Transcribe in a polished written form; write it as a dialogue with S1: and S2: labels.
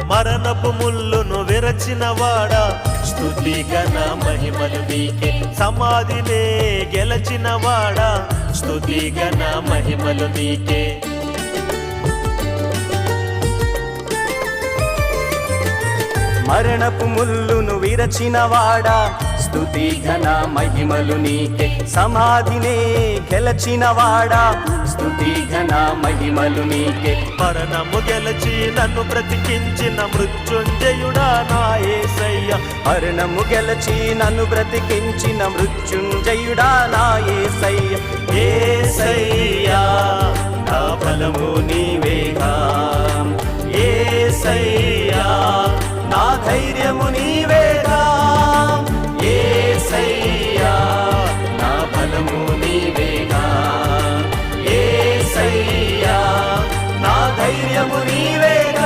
S1: మరణపు ముల్లును విరచిన వాడా, స్తుతి ఘన మహిమలు నీకే. సమాధినే గెలచిన వాడా, స్తుతి ఘన మహిమలు నీకే.
S2: మరణపు ముల్లును విరచిన వాడా, స్తుతి ఘన మహిమలు నీకే. సమాధినే గెలచిన వాడా, స్తుతి ఘన మహిమలు నీకే.
S1: మరణము గెలచి నన్ను బ్రతికించిన మృత్యుంజయుడా నా యేసయ్య.
S2: మరణము గెలచి నన్ను బ్రతికించిన మృత్యుంజయుడా నా యేసయ్య. యేసయ్యా నా బలము నీవేగా, యేసయ్యా నా ధైర్యం